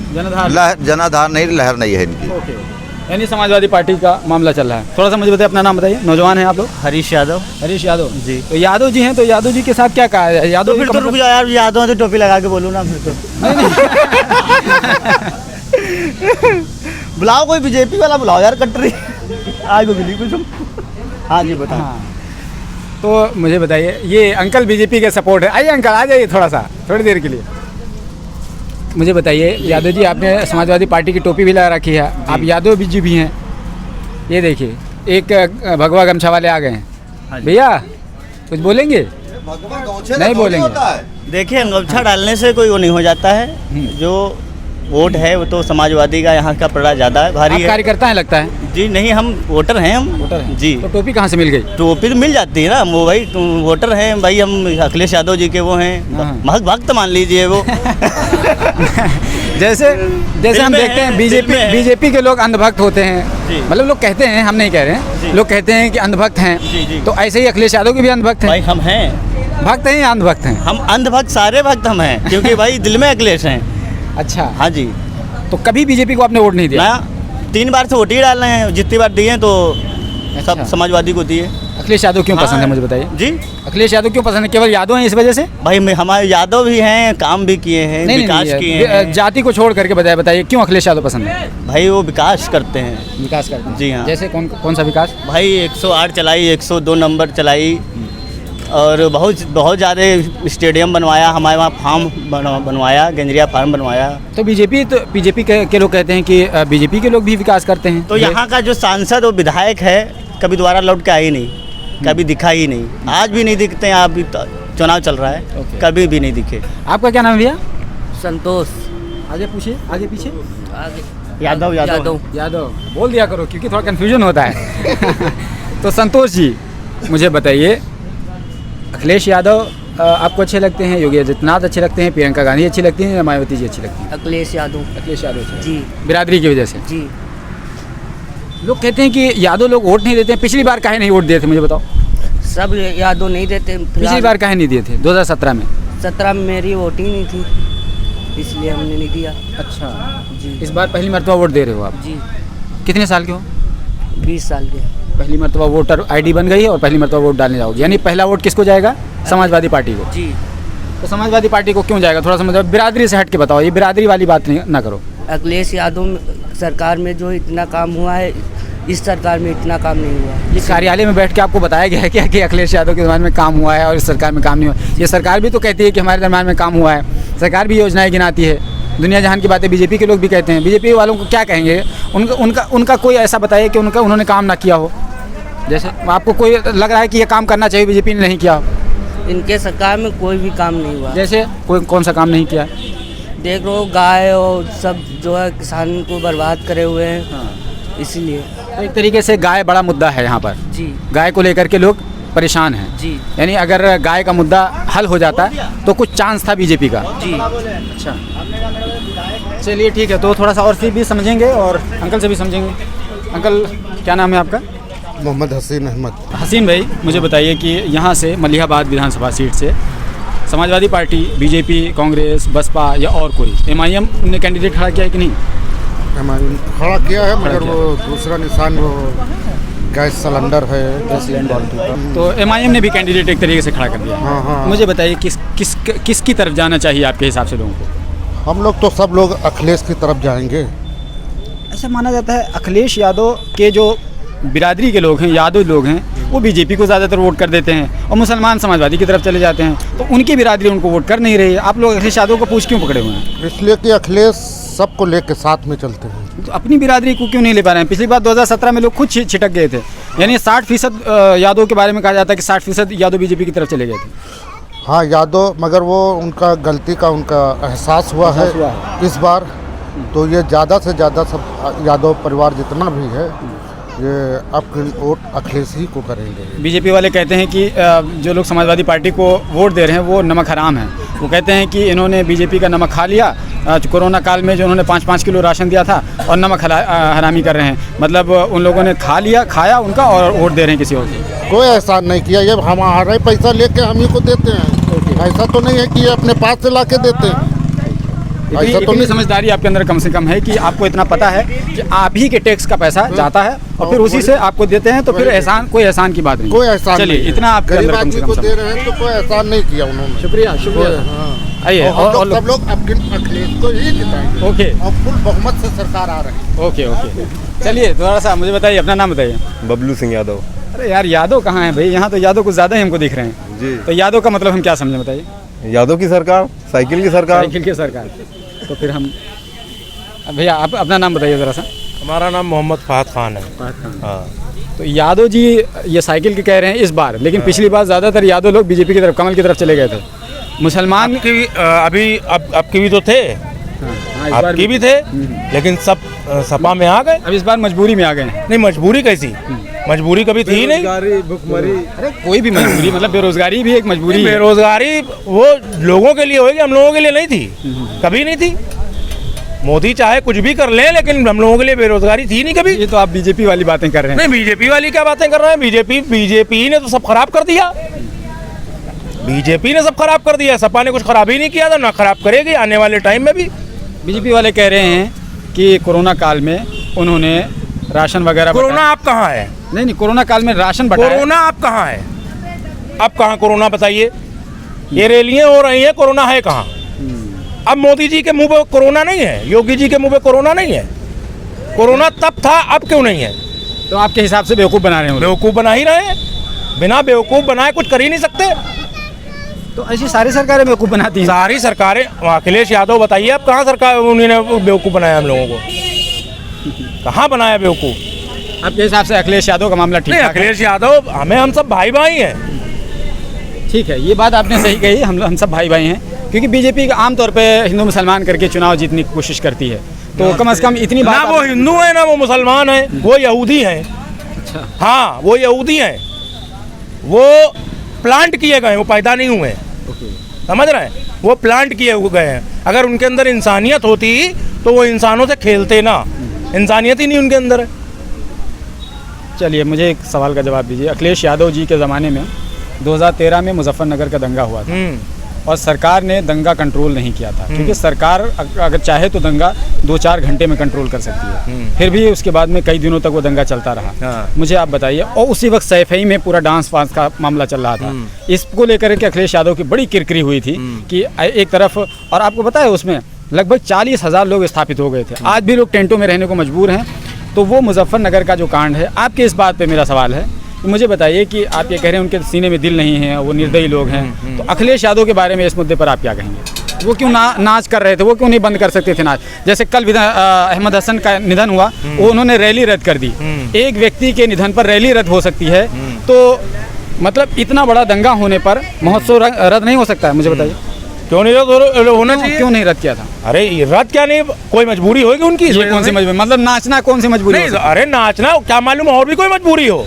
जनाधार नहीं, लहर नहीं है इनकी। यानी समाजवादी पार्टी का मामला चल रहा है। थोड़ा सा मुझे बताइए, अपना नाम बताइए। नौजवान हैं आप लोग? हरीश यादव जी। तो यादव जी हैं, तो यादव जी के साथ क्या कहा है? यादव फिर तो रुक जाओ यार, यादव तो टोपी लगा के बोलूँ ना फिर तो। बुलाओ कोई बीजेपी वाला, बुलाओ यार कटरी आज को मिली कुछ। हाँ जी बताओ। तो मुझे बताइए, ये अंकल बीजेपी के सपोर्ट है। आइए अंकल, आ जाइए थोड़ा सा, थोड़ी देर के लिए। मुझे बताइए यादव जी, आपने समाजवादी पार्टी की टोपी भी लगा रखी है, आप यादव जी भी हैं। ये देखिए, एक भगवा गमछा वाले आ गए हैं। भैया कुछ बोलेंगे? नहीं बोलेंगे। देखिए, गमछा डालने से कोई वो नहीं हो जाता है। जो वोट है वो तो समाजवादी का यहाँ का पड़ा ज़्यादा है, भारी है। कार्यकर्ता है लगता है? जी नहीं, हम वोटर हैं। हम वोटर हैं जी। तो टोपी कहाँ से मिल गई? टोपी तो मिल जाती है ना, वो भाई वोटर हैं भाई, हम अखिलेश यादव जी के वो हैं, महक भक्त मान लीजिए वो। जैसे जैसे हम दिल में देखते हैं है, दिल में है। बीजेपी के लोग अंधभक्त होते हैं, जी। मतलब लोग कहते हैं, हम नहीं कह रहे हैं, लोग कहते हैं कि अंधभक्त जी, हैं, जी। तो ऐसे ही अखिलेश यादव के भी अंधभक्त भाई हैं। हम हैं, भक्त हैं या अंधभक्त हैं? हम अंधभक्त सारे भक्त हम हैं, क्योंकि भाई दिल में अखिलेश हैं। अच्छा, हाँ जी। तो कभी बीजेपी को आपने वोट नहीं दिया? ना 3 बार से वोट ही डाल रहे हैं, जितनी बार दिए तो अच्छा। सब समाजवादी को दिए। अखिलेश यादव क्यों पसंद है, मुझे बताइए। जी अखिलेश यादव क्यों पसंद है? केवल यादव हैं इस वजह से? भाई हमारे यादव भी हैं, काम भी किए हैं, विकास किए हैं। जाति को छोड़ करके बताइए क्यों अखिलेश यादव पसंद है? भाई वो विकास करते हैं। विकास करते हैं? जी हाँ। जैसे कौन कौन सा विकास? भाई 108 चलाई, 102 नंबर चलाई, और बहुत बहुत ज़्यादा स्टेडियम बनवाया, हमारे वहाँ फार्म बनवाया, गंजरिया फार्म बनवाया। तो बीजेपी के लोग कहते हैं कि बीजेपी के लोग भी विकास करते हैं। तो यहाँ का जो सांसद और विधायक है कभी दोबारा लौट के आई नहीं, कभी दिखा ही नहीं, आज भी नहीं दिखते हैं। अभी चुनाव चल रहा है, कभी भी नहीं दिखे। आपका क्या नाम है भैया? संतोष। आगे पूछिए, आगे पीछे। आगे यादव यादव बोल दिया करो क्योंकि थोड़ा कन्फ्यूजन होता है। तो संतोष जी मुझे बताइए, अखिलेश यादव आपको अच्छे लगते हैं, योगी आदित्यनाथ अच्छे लगते हैं, प्रियंका गांधी अच्छी लगती हैं या मायावती जी अच्छी लगती हैं? अखिलेश यादव। अखिलेश यादव जी। बिरादरी की वजह से? जी। लोग कहते हैं कि यादव लोग वोट नहीं देते हैं। पिछली बार काहे नहीं वोट दिए थे, मुझे बताओ। सब यादव नहीं देते। पिछली बार काहे नहीं दिए थे 2017 में? 17 में मेरी वोटिंग नहीं थी, इसलिए हमने नहीं दिया। अच्छा जी। इस बार पहली मरतबा वोट दे रहे हो आप? जी। कितने साल के हो? 20 साल के। पहली मरतबा वोटर आईडी बन गई है और पहली मरतबा वोट डालने जाओगे, यानी पहला वोट किसको जाएगा? समाजवादी पार्टी को। जी। तो समाजवादी पार्टी को क्यों जाएगा? थोड़ा सा मतलब बिरादरी से हट के बताओ, ये बिरादरी वाली बात नहीं ना करो। अखिलेश यादव सरकार में जो इतना काम हुआ है, इस सरकार में इतना काम नहीं हुआ। इस कार्यालय में बैठ के आपको बताया गया है क्या कि अखिलेश यादव के दरम्यान में काम हुआ है और इस सरकार में काम नहीं हुआ? ये सरकार भी तो कहती है कि हमारे दरम्यान में काम हुआ है, सरकार भी योजनाएं गिनाती है, दुनिया जहान की बातें बीजेपी के लोग भी कहते हैं। बीजेपी वालों को क्या कहेंगे? उनका कोई ऐसा बताइए कि उन्होंने काम ना किया हो, जैसे आपको कोई लग रहा है कि ये काम करना चाहिए, बीजेपी ने नहीं किया हो। इनके सरकार में कोई भी काम नहीं हुआ। जैसे कौन सा काम नहीं किया? देख लो, गाय और सब जो है किसान को बर्बाद करे हुए हैं, इसीलिए। तो एक तरीके से गाय बड़ा मुद्दा है यहाँ पर। जी। गाय को लेकर के लोग परेशान हैं। जी। यानी अगर गाय का मुद्दा हल हो जाता तो कुछ चांस था बीजेपी का। जी। अच्छा, चलिए ठीक है, तो थोड़ा सा और सी भी समझेंगे और अंकल से भी समझेंगे। अंकल क्या नाम है आपका? मोहम्मद हसीन अहमद। हसीन भाई मुझे बताइए कि यहाँ से मलिहाबाद विधानसभा सीट से समाजवादी पार्टी, बीजेपी, कांग्रेस, बसपा या और कोई MIM ने कैंडिडेट खड़ा किया है कि नहीं? खड़ा किया है, मगर वो दूसरा निशान वो गैस सिलेंडर है। गैस सिलेंडर तो MIM ने भी कैंडिडेट एक तरीके से खड़ा कर दिया है। हाँ, हाँ। मुझे बताइए किसकी तरफ जाना चाहिए आपके हिसाब से लोगों को? हम लोग तो सब लोग अखिलेश की तरफ जाएंगे। ऐसा माना जाता है अखिलेश यादव के जो बिरादरी के लोग हैं, यादव लोग हैं, वो बीजेपी को ज़्यादातर वोट कर देते हैं और मुसलमान समाजवादी की तरफ चले जाते हैं, तो उनकी बिरादरी उनको वोट कर नहीं रही है। आप लोग अखिलेश यादव को पूछ क्यों पकड़े हुए हैं? इसलिए कि अखिलेश सबको लेके साथ में चलते हैं। तो अपनी बिरादरी को क्यों नहीं ले पा रहे हैं? पिछली बार 2017 में लोग खुद छिटक गए थे, यानी 60% यादव के बारे में कहा जाता है कि 60% यादव बीजेपी की तरफ चले गए थे। हाँ यादव, मगर वो उनका गलती का उनका एहसास हुआ है इस बार, तो ये ज़्यादा से ज़्यादा सब यादव परिवार जितना भी है ये अब वोट अखिलेश ही को करेंगे। बीजेपी वाले कहते हैं कि जो लोग समाजवादी पार्टी को वोट दे रहे हैं वो नमक हराम है। वो कहते हैं कि इन्होंने बीजेपी का नमक खा लिया, कोरोना काल में जो उन्होंने 5-5 किलो राशन दिया था और नमक हरामी कर रहे हैं, मतलब उन लोगों ने खाया उनका और वोट दे रहे हैं किसी और को। कोई एहसान नहीं किया, ये हमारा पैसा लेके हम ही को देते हैं। ऐसा तो नहीं है कि ये अपने पास से ला के देते हैं। ऐसा तो इतनी समझदारी आपके अंदर कम से कम है कि आपको इतना पता है कि आप ही के टैक्स का पैसा जाता है और फिर उसी से आपको देते हैं, तो फिर कोई एहसान की बात नहीं। कोई एहसान चलिए, इतना आपके अंदर कम से कम दे रहे हैं तो कोई एहसान नहीं किया उन्होंने। शुक्रिया। आइए और सब लोग अखिलेश को ही जिताएंगे। ओके, और फुल बहुमत से सरकार आ रही है। ओके। चलिए थोड़ा सा मुझे बताइए, अपना नाम बताइए। बबलू सिंह यादव। अरे यार, यादव कहाँ है भाई? यहाँ तो यादव कुछ ज़्यादा ही हमको दिख रहे हैं जी। तो यादव का मतलब हम क्या समझें, बताइए? यादव की सरकार, साइकिल की सरकार। तो फिर हम भैया आप अपना नाम बताइए ज़रा सा। हमारा नाम मोहम्मद फहद खान है। हाँ। तो यादव जी ये साइकिल की कह रहे हैं इस बार, लेकिन पिछली बार ज़्यादातर यादव लोग बीजेपी की तरफ, कमल की तरफ चले गए थे। मुसलमान अभी आपके भी तो थे, आपके भी थे, लेकिन सब सपा में आ गए। अब इस बार मजबूरी में आ गए। नहीं, मजबूरी कैसी? मजबूरी कभी थी नहीं। भुखमरी, अरे कोई भी मजबूरी, मतलब बेरोजगारी भी एक मजबूरी है। बेरोजगारी वो लोगों के लिए होगी, हम लोगों के लिए नहीं थी, कभी नहीं थी। मोदी चाहे कुछ भी कर ले, लेकिन हम लोगों के लिए बेरोजगारी थी नहीं कभी। ये तो आप बीजेपी वाली बातें कर रहे हैं। नहीं, बीजेपी वाली क्या बातें कर रहे हैं? बीजेपी ने तो सब खराब कर दिया। बीजेपी ने सब खराब कर दिया। सपा ने कुछ खराब ही नहीं किया था, ना खराब करेगी आने वाले टाइम में भी। बीजेपी वाले कह रहे हैं कि कोरोना काल में उन्होंने राशन वगैरह। कोरोना आप कहाँ है? नहीं, कोरोना काल में राशन बटाया। कोरोना आप कहाँ है? अब कहाँ कोरोना बताइए? ये रैलियां हो रही हैं, कोरोना है कहाँ? अब मोदी जी के मुंह पे कोरोना नहीं है, योगी जी के मुंह पे कोरोना नहीं है। कोरोना तब था, अब क्यों नहीं है? तो आपके हिसाब से बेवकूफ़ बना रहे हैं? बेवकूफ़ बना ही रहे हैं। बिना बेवकूफ़ बनाए कुछ कर ही नहीं सकते। तो ऐसी सारी सरकारें बेवकूफ़ बनाती हैं। सारी सरकारें। अखिलेश यादव बताइए, अब कहाँ सरकार उन्होंने बेवकूफ़ बनाया हम लोगों को? कहाँ बनाया बेवकूफ़? आपके हिसाब से अखिलेश यादव का मामला ठीक है? अखिलेश यादव, हम सब भाई भाई हैं। ठीक है, ये बात आपने सही कही, हम सब भाई भाई हैं, क्योंकि बीजेपी आमतौर पे हिंदू मुसलमान करके चुनाव जीतने की कोशिश करती है। तो कम से कम इतनी बात। ना वो हिंदू है, ना वो मुसलमान है, वो यहूदी हैं। अच्छा। हाँ, वो यहूदी हैं। वो प्लांट किए गए, वो पैदा नहीं हुए। समझ रहे हैं? वो प्लांट किए गए हैं। अगर उनके अंदर इंसानियत होती तो वो इंसानों से खेलते ना। इंसानियत ही नहीं उनके अंदर है। चलिए, मुझे एक सवाल का जवाब दीजिए। अखिलेश यादव जी के ज़माने में 2013 में मुजफ्फरनगर का दंगा हुआ था और सरकार ने दंगा कंट्रोल नहीं किया था, क्योंकि सरकार अगर चाहे तो दंगा 2-4 घंटे में कंट्रोल कर सकती है। फिर भी उसके बाद में कई दिनों तक वो दंगा चलता रहा। मुझे आप बताइए, और उसी वक्त सैफई में पूरा डांस वांस का मामला चल रहा था। इसको लेकर के अखिलेश यादव की बड़ी किरकिरी हुई थी कि एक तरफ, और आपको पता है उसमें लगभग 40,000 लोग स्थापित हो गए थे। आज भी लोग टेंटों में रहने को मजबूर हैं। तो वो मुजफ्फरनगर का जो कांड है, आपके इस बात पे मेरा सवाल है कि मुझे बताइए कि आप ये कह रहे हैं उनके सीने में दिल नहीं है, वो निर्दयी लोग हैं, तो अखिलेश यादव के बारे में इस मुद्दे पर आप क्या कहेंगे? वो क्यों नाच कर रहे थे? वो क्यों नहीं बंद कर सकते थे नाच? जैसे कल अहमद हसन का निधन हुआ, वो उन्होंने रैली रद्द कर दी। एक व्यक्ति के निधन पर रैली रद्द हो सकती है, तो मतलब इतना बड़ा दंगा होने पर महोत्सव रद्द नहीं हो सकता है? मुझे बताइए, क्यों नहीं रद्द होना चाहिए? क्यों नहीं रद्द किया था? अरे ये रद्द क्या नहीं, कोई मजबूरी होगी उनकी? कौन सी मजबूरी? मतलब नाचना कौन सी मजबूरी? अरे नाचना क्या मालूम, और भी कोई मजबूरी हो?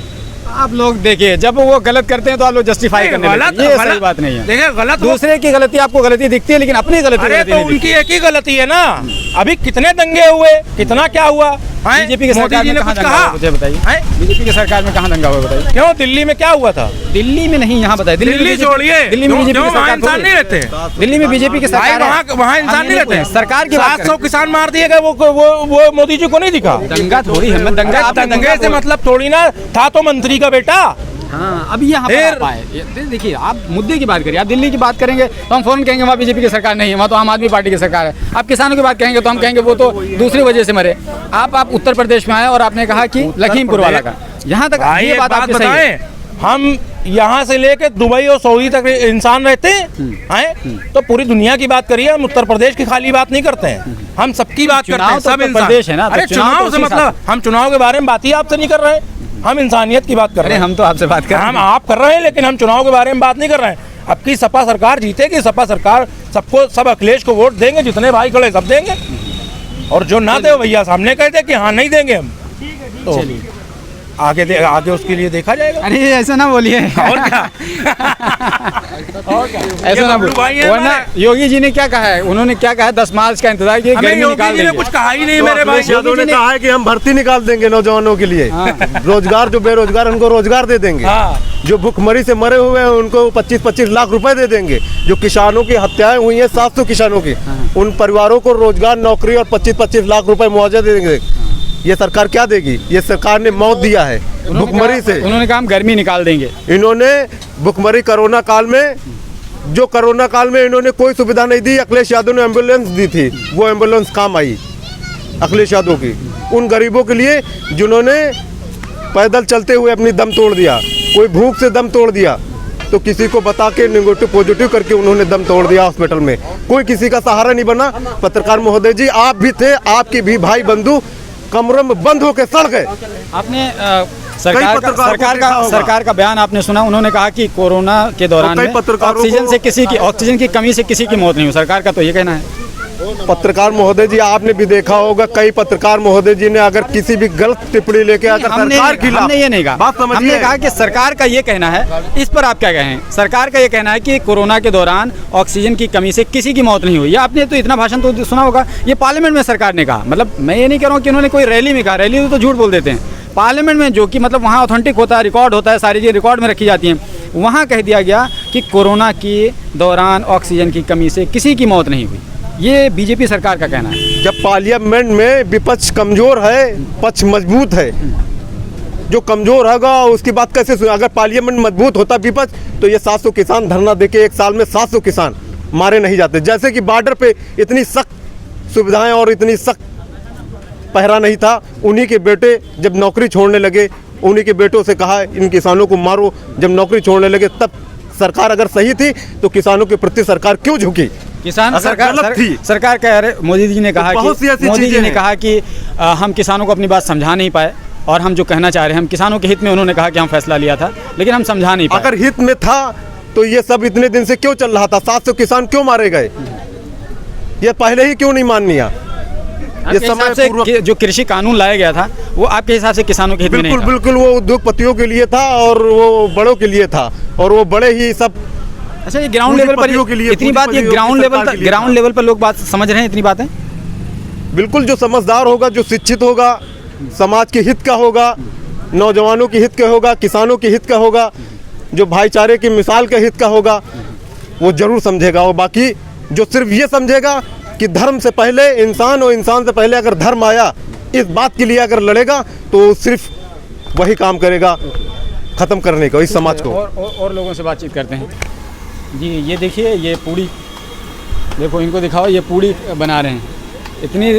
आप लोग देखिए, जब वो गलत करते हैं तो आप लोग जस्टिफाई करने लगते हैं। ये सही बात नहीं है। देखिए, गलत दूसरे की गलती आपको गलती दिखती है, लेकिन अपनी गलती अरे तो उनकी एक ही गलती है ना। अभी कितने दंगे हुए, कितना क्या हुआ? बीजेपी की सरकार में कहाँ दंगा हुआ? मुझे बताइए, बीजेपी की सरकार में कहाँ दंगा हुआ? बताइए। क्यों, दिल्ली में क्या हुआ था? दिल्ली में नहीं, यहाँ बताइए। दिल्ली छोड़िए, दिल्ली में बीजेपी की सरकार इंसान नहीं रहते। दिल्ली में बीजेपी की सरकार, वहाँ इंसान नहीं रहते। सरकार की 700 किसान मार दिए गए, वो मोदी जी को नहीं दिखा? दंगा थोड़ी है, दंगे से मतलब थोड़ी ना था, तो मंत्री का बेटा। हाँ, अभी यहाँ पर आए। देखिए, आप मुद्दे की बात करिए। आप दिल्ली की बात करेंगे तो हम फौरन कहेंगे वहाँ बीजेपी की सरकार नहीं है, वहाँ तो आम आदमी पार्टी की सरकार है। आप किसानों की बात कहेंगे तो हम कहेंगे वो तो दूसरी वजह से मरे। आप उत्तर प्रदेश में आए और आपने कहा कि लखीमपुर वाला का, यहाँ तक ये बात आपकी सही है। हम यहाँ से लेके दुबई और सऊदी तक इंसान रहते हैं, तो पूरी दुनिया की बात करिए। हम उत्तर प्रदेश की खाली बात नहीं करते हैं, हम सबकी बात करते हैं। सब प्रदेश है ना। अरे चुनाव से मतलब, हम चुनाव के बारे में बात ही आपसे नहीं कर रहे हैं, हम इंसानियत की बात कर रहे हैं। हम तो आपसे बात कर रहे हैं। हम आप कर रहे हैं, लेकिन हम चुनाव के बारे में बात नहीं कर रहे हैं। अब की सपा सरकार जीतेगी, सपा सरकार सबको, सब अखिलेश को वोट देंगे, जितने भाई खड़े सब देंगे, और जो ना दे भैया सामने कहते कि हाँ नहीं देंगे हम, तो आगे उसके लिए देखा जाएगा। अरे ऐसा ना बोलिए। और क्या? ऐसा ना बोलिए, वरना योगी जी ने क्या कहा है? उन्होंने क्या कहा है? 10 मार्च का इंतजार किए, गर्मी निकाल देंगे। कुछ कहा ही नहीं मेरे भाई। यादव ने कहा है कि हम भर्ती निकाल देंगे नौजवानों के लिए। रोजगार, जो बेरोजगार उनको रोजगार दे देंगे। जो भूखमरी से मरे हुए हैं उनको 25-25 लाख रुपए दे देंगे। जो किसानों की हत्याएं हुई हैं 700 किसानों की, उन परिवारों को रोजगार, नौकरी और 25-25 लाख रुपए मुआवजा दे देंगे। ये सरकार क्या देगी? ये सरकार ने मौत दिया है भुखमरी से। उन्होंने कहा हम गर्मी निकाल देंगे। इन्होंने भुखमरी कोरोना काल में, जो कोरोना काल में इन्होंने कोई सुविधा नहीं दी। अखिलेश यादव ने एम्बुलेंस दी थी, वो एम्बुलेंस काम आई अखिलेश यादव की उन गरीबों के लिए जिन्होंने पैदल चलते हुए अपनी दम तोड़ दिया। कोई भूख से दम तोड़ दिया तो किसी को बता के नेगेटिव पॉजिटिव करके उन्होंने दम तोड़ दिया हॉस्पिटल में। कोई किसी का सहारा नहीं बना। पत्रकार महोदय जी, आप भी थे, आपके भी भाई बंधु कमरों में बंद होकर सड़ गए। आपने सरकार का बयान आपने सुना। उन्होंने कहा कि कोरोना के दौरान ऑक्सीजन की कमी से किसी की मौत नहीं हुई। सरकार का तो ये कहना है। पत्रकार महोदय जी, आपने भी देखा होगा कई पत्रकार महोदय जी ने अगर किसी भी गलत टिप्पणी लेके अगर सरकार की हमने ये नहीं कहा, बात समझिए, हमने कहा कि सरकार का ये कहना है, इस पर आप क्या कहें? सरकार का ये कहना है कि कोरोना के दौरान ऑक्सीजन की कमी से किसी की मौत नहीं हुई। ये आपने तो इतना भाषण तो सुना होगा, ये पार्लियामेंट में सरकार ने कहा। मतलब मैं ये नहीं कह रहा हूँ कि उन्होंने कोई रैली में कहा, रैली में तो झूठ बोल देते हैं। पार्लियामेंट में जो कि मतलब वहाँ ऑथेंटिक होता है, रिकॉर्ड होता है, सारी चीज़ें रिकॉर्ड में रखी जाती हैं, वहाँ कह दिया गया कि कोरोना के दौरान ऑक्सीजन की कमी से किसी की मौत नहीं हुई। ये बीजेपी सरकार का कहना है। जब पार्लियामेंट में विपक्ष कमजोर है, पक्ष मजबूत है, जो कमजोर होगा उसकी बात कैसे सुने? अगर पार्लियामेंट मजबूत होता विपक्ष तो ये 700 किसान धरना देके एक साल में 700 किसान मारे नहीं जाते। जैसे कि बॉर्डर पे इतनी सख्त सुविधाएं और इतनी सख्त पहरा नहीं था, उन्हीं के बेटे जब नौकरी छोड़ने लगे, उन्हीं के बेटों से कहा इन किसानों को मारो, जब नौकरी छोड़ने लगे तब सरकार अगर सही थी तो किसानों के प्रति सरकार क्यों झुकी? किसान सरकार कह रहे, मोदी जी ने कहा कि हम किसानों को अपनी बात समझा नहीं पाए और हम जो कहना चाह रहे हैं, हम किसानों के हित में, उन्होंने कहा कि हम फैसला लिया था लेकिन हम समझा नहीं पाए। अगर हित में था तो ये सब इतने दिन से क्यों चल रहा था? 700 किसान क्यों मारे गए? ये पहले ही क्यों नहीं मान लिया? ये समय से जो कृषि कानून लाया गया था वो आपके हिसाब से किसानों के हित में नहीं था? बिल्कुल, वो उद्योगपतियों के लिए था और वो बड़ों के लिए था, और वो बड़े ही सब। अच्छा, ये ग्राउंड लेवल पर इतनी बात, ये ग्राउंड लेवल पर लोग बात समझ रहे हैं, इतनी बातें? बिल्कुल, जो समझदार होगा, जो शिक्षित होगा, समाज के हित का होगा, नौजवानों के हित का होगा, किसानों के हित का होगा, जो भाईचारे की मिसाल के हित का होगा, वो जरूर समझेगा। और बाकी जो सिर्फ ये समझेगा कि धर्म से पहले इंसान और इंसान से पहले अगर धर्म आया, इस बात के लिए अगर लड़ेगा तो सिर्फ वही काम करेगा ख़त्म करने का इस समाज को। और लोगों से बातचीत करते हैं जी। ये देखिए, ये पूड़ी देखो, इनको दिखाओ, ये पूड़ी बना रहे हैं। इतनी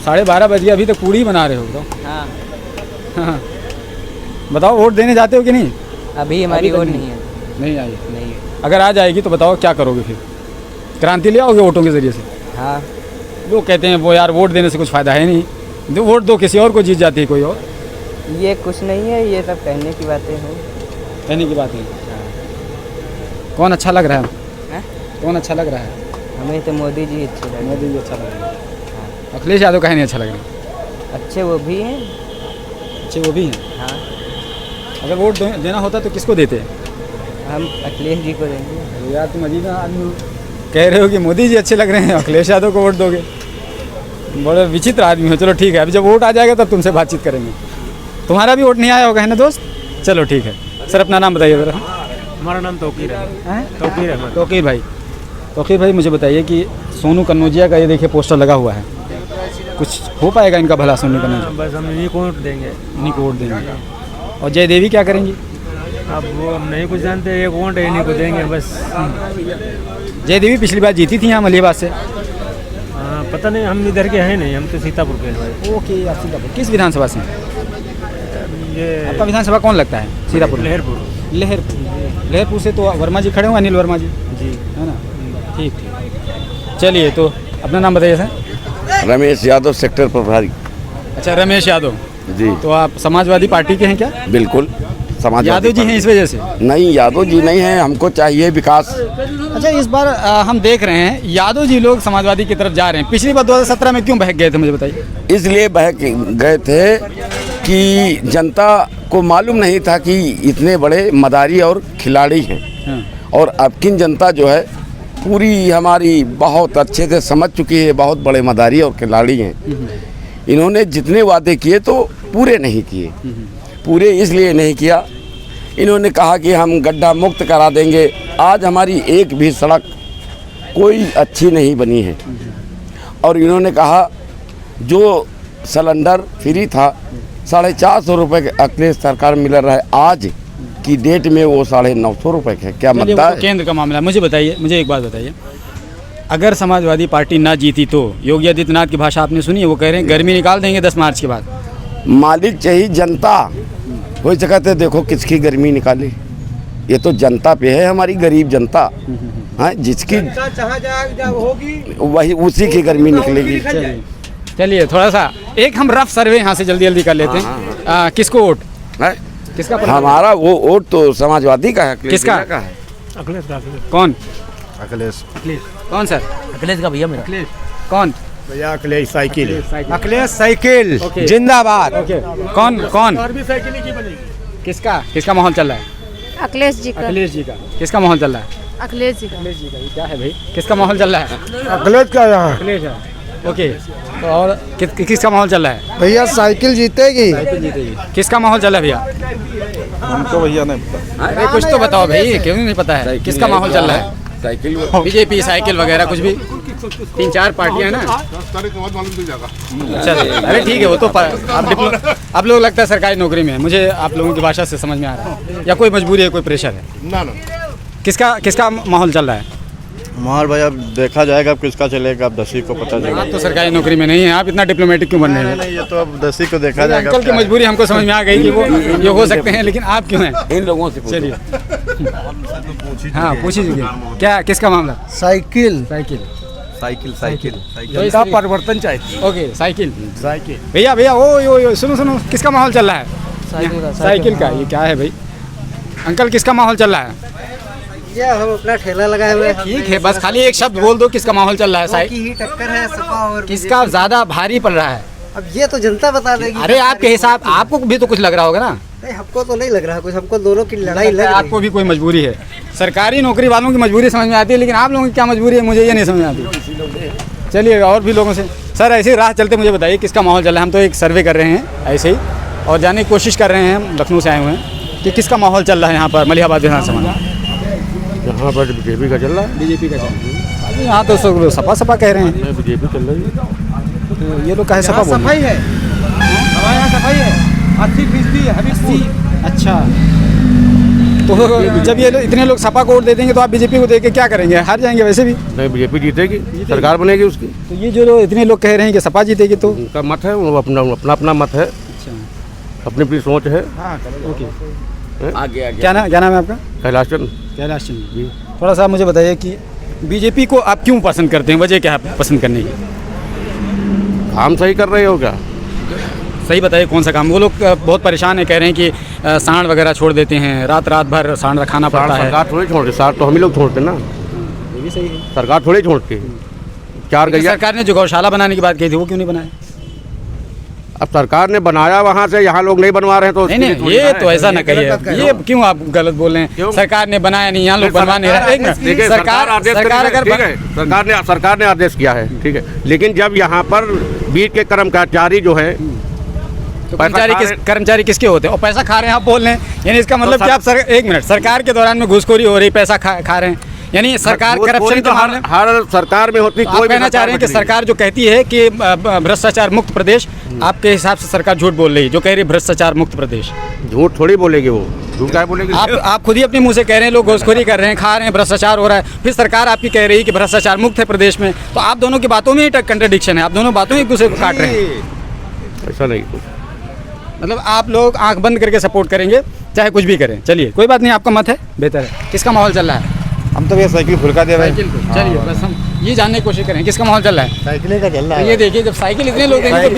12:30 बज गए, अभी तक पूड़ी बना रहे हो? बताओ। हाँ, बताओ, वोट देने जाते हो कि नहीं? अभी हमारी वोट नहीं है। नहीं आई? नहीं। अगर आ जाएगी तो बताओ क्या करोगे फिर? क्रांति ले आओगे वोटों के ज़रिए से? हाँ। लोग कहते हैं वो यार वोट देने से कुछ फ़ायदा है नहीं, दो वोट दो, किसी और को जीत जाती है कोई और। ये कुछ नहीं है, ये सब कहने की बातें हैं। कहने की बातें? कौन अच्छा लग रहा है? कौन अच्छा लग रहा है? हमें तो मोदी जी अच्छे लग रहे हैं। मोदी जी अच्छा लग रहा है। अखिलेश यादव कहीं नहीं अच्छा लग रहा? अच्छे वो भी हैं। अच्छे वो भी हैं? हाँ। अगर वोट देना होता तो किसको देते? हम अखिलेश जी को देंगे। यार तुम अजीब आदमी हो, कह रहे हो कि मोदी जी अच्छे लग रहे हैं, अखिलेश यादव को वोट दोगे? बड़े विचित्र आदमी हो। चलो ठीक है, अभी जब वोट आ जाएगा तब तुमसे बातचीत करेंगे। तुम्हारा भी वोट नहीं आया होगा है ना दोस्त? चलो ठीक है। सर अपना नाम बताइए ज़रा। हमारा नाम तौकीर है। तौकीर है। तौकीर भाई, तौकीर भाई मुझे बताइए कि सोनू कन्नौजिया का ये देखिए पोस्टर लगा हुआ है, कुछ हो पाएगा इनका भला? सोनू कन्नौजिया बस हम इन्हीं को वोट देंगे। इन्हीं को वोट देंगे। और जय देवी क्या करेंगी? अब वो हम नहीं कुछ जानते, एक वोट इन्हीं को देंगे बस। जय देवी पिछली बार जीती थी यहाँ मलिहाबाद से। हाँ, पता नहीं, हम इधर के हैं नहीं, हम तो सीतापुर के हैं। ओके, आप सीतापुर किस विधानसभा से? ये आपका विधानसभा कौन लगता है? सीतापुर। लहरपुर से तो वर्मा जी खड़े होंगे, अनिल वर्मा जी है ना? ठीक ठीक, चलिए तो अपना नाम बताइए सर। रमेश यादव, सेक्टर प्रभारी। अच्छा, रमेश यादव जी। तो आप समाजवादी पार्टी के हैं क्या? बिल्कुल, समाजवादी यादव जी हैं इस वजह से? नहीं, यादव जी नहीं हैं, हमको चाहिए विकास। अच्छा, इस बार हम देख रहे हैं यादव जी लोग समाजवादी की तरफ जा रहे हैं। पिछली बार 2017 में क्यों बहक गए थे, मुझे बताइए? इसलिए बहक गए थे कि जनता को मालूम नहीं था कि इतने बड़े मदारी और खिलाड़ी हैं। और अब की जनता जो है पूरी हमारी बहुत अच्छे से समझ चुकी है, बहुत बड़े मदारी और खिलाड़ी हैं। इन्होंने जितने वादे किए तो पूरे नहीं किए। पूरे इसलिए नहीं किया, इन्होंने कहा कि हम गड्ढा मुक्त करा देंगे। आज हमारी एक भी सड़क कोई अच्छी नहीं बनी है। और इन्होंने कहा जो सिलेंडर फ्री था 450 रुपये के अखिलेश सरकार मिल रहा है, आज की डेट में वो 950 रुपये के। क्या मतलब है? केंद्र का मामला। मुझे बताइए, मुझे एक बात बताइए, अगर समाजवादी पार्टी ना जीती तो योगी आदित्यनाथ की भाषा आपने सुनी है, वो कह रहे हैं गर्मी निकाल देंगे 10 मार्च के बाद। मालिक चाहिए जनता, कोई जगह देखो किसकी गर्मी निकाली। ये तो जनता पे है, हमारी गरीब जनता। हाँ, जिसकी होगी वही उसी की गर्मी निकलेगी। चलिए थोड़ा सा एक हम रफ सर्वे यहाँ से जल्दी जल्दी कर लेते हैं। किसको वोट है? किसका? हमारा वो वोट तो समाजवादी का है। किसका? अखिलेश का। कौन? अखिलेश। कौन सर? अखिलेश का भैया मेरा। अखिलेश। कौन? भैया अखिलेश साइकिल। अखिलेश साइकिल जिंदाबाद। ओके, कौन कौन? किसका माहौल चल रहा है? अखिलेश जी का। अखिलेश जी का। किसका माहौल चल रहा है? अखिलेश जी का। अखिलेश जी का। ये क्या है भाई? किसका माहौल चल रहा है? अखिलेश का यहाँ। अखिलेश है। ओके, तो और किसका माहौल चल रहा है? भैया साइकिल जीतेगी। साइकिल जीतेगी। किसका माहौल चल रहा है भैया? हमको भैया नहीं पता। अरे कुछ तो बताओ भाई, क्यों नहीं पता है? किसका माहौल चल रहा है? साइकिल बीजेपी साइकिल वगैरह कुछ भी 3-4 पार्टियां हैं ना। अच्छा, अरे ठीक है, वो तो आप लोग लगता है सरकारी नौकरी में है, मुझे आप लोगों की भाषा से समझ में आ रहा है, या कोई मजबूरी है, कोई प्रेशर है? ना। किसका माहौल चल रहा है? माहौल भाई अब देखा जाएगा, अब किसका चलेगा, अब 10 को पता चलेगा। आप तो सरकारी नौकरी में नहीं है, आप इतना डिप्लोमेटिक क्यों बन रहे हैं? नहीं, ये तो अब 10 को देखा जाएगा। अंकल की मजबूरी हमको समझ में आ गई कि वो ये हो सकते हैं, लेकिन आप क्यों हैं? इन लोगों से चलिए, हाँ पूछिए क्या, किसका मामला? साइकिल जनता परिवर्तन चाहिए। ओके, साइकिल भैया ओ सुनो, किसका माहौल चल रहा है? साइकिल का। ये क्या है भाई? अंकल किसका माहौल चल रहा है? हम अपना ठेला लगाए हुए हैं। ठीक है, बस खाली एक शब्द बोल दो, किसका माहौल चल रहा है? की ही टक्कर है सपा और किसका ज्यादा भारी पड़ रहा है? अब ये तो जनता बता देगी। अरे आपके हिसाब, आपको भी तो कुछ लग रहा होगा ना? नहीं, हमको तो नहीं लग रहा कुछ, हमको दोनों की लड़ाई लग रही है। आपको भी कोई मजबूरी है? सरकारी नौकरी वालों की मजबूरी समझ में आती है, लेकिन आप लोगों की क्या मजबूरी है मुझे ये नहीं समझ में आती। चलिए और भी लोगों से, सर ऐसे ही राह चलते मुझे बताइए किसका माहौल चल रहा है? हम तो एक सर्वे कर रहे हैं ऐसे ही, और जानने की कोशिश कर रहे हैं, हम लखनऊ से आए हुए हैं, कि किसका माहौल चल रहा है यहाँ पर मलिहाबाद विधानसभा में। यहाँ पर बीजेपी का चल रहा है। बीजेपी का चल रहा है। यहाँ तो सब सपा कह रहे हैं। बीजेपी चल रही है। तो ये लोग कहे सपा बोल रहे हैं। सफाई है, हमारे यहाँ सफाई है, 80% है। अच्छा, तो जब ये इतने लोग सपा को वोट दे देंगे तो आप बीजेपी को दे के क्या करेंगे? हार जाएंगे वैसे भी। नहीं, बीजेपी जीतेगी, सरकार बनेगी उसकी। तो ये जो इतने लोग कह रहे हैं कि सपा जीतेगी, तो उनका मत है, वो अपना मत है। अच्छा, अपनी सोच है। ओके, आगे क्या नाम है आपका? कैलाश चंद जी। थोड़ा सा मुझे बताइए कि बीजेपी को आप क्यों पसंद करते हैं? वजह क्या है पसंद करने की? काम सही कर रहे हो क्या? सही बताइए, कौन सा काम? वो लोग बहुत परेशान है, कह रहे हैं कि सांड वगैरह छोड़ देते हैं, रात भर सांड खाना पड़ता है। सरकार थोड़ी छोड़ती, सांड तो हम ही लोग छोड़ते ना। ये भी सही है, सरकार थोड़ी छोड़ती। 4 गैया सरकार ने जो गौशाला बनाने की बात कही थी, वो क्यों नहीं बनाया? अब सरकार ने बनाया वहाँ से, यहाँ लोग नहीं बनवा रहे हैं, तो नहीं, ये तो ऐसा ना कहिए, ये क्यों आप गलत बोल रहे हैं? सरकार ने बनाया नहीं, यहाँ लोग बनवा नहीं रहे। सरकार ने आदेश किया है, ठीक है, लेकिन जब यहाँ पर बीच के कर्मचारी जो है, तो कर्मचारी किसके होते हैं? और पैसा खा रहे हैं आप बोल रहे हैं, यानी इसका मतलब कि आप एक मिनट, सरकार के दौरान में घूसखोरी हो रही, पैसा खा रहे हैं, यानी सरकार करप्शन तो हर सरकार में होती। कोई कहना चाह रहे हैं कि सरकार जो कहती है कि भ्रष्टाचार मुक्त प्रदेश, आपके हिसाब से सरकार झूठ बोल रही है जो कह रही है भ्रष्टाचार मुक्त प्रदेश? झूठ थोड़ी बोलेगी वो, झूठ क्या बोलेगी? आप खुद ही अपने मुंह से कह रहे हैं लोग घूसखोरी कर रहे हैं, खा रहे हैं, भ्रष्टाचार हो रहा है, फिर सरकार आपकी कह रही है कि भ्रष्टाचार मुक्त है प्रदेश में, तो आप दोनों की बातों में ही कंट्रडिक्शन है, आप दोनों बातों एक दूसरे को काट रहे हैं। ऐसा नहीं कुछ, मतलब आप लोग आंख बंद करके सपोर्ट करेंगे चाहे कुछ भी करें। चलिए कोई बात नहीं, आपका मत है, बेहतर है। किसका माहौल चल रहा है? हम तो ये साइकिल फुलका दे रहे हैं। चलिए बस हम ये जानने की कोशिश करें किसका माहौल चल रहा है? साइकिल का चल रहा है। ये देखिए, जब साइकिल इतने लोग देंगे तो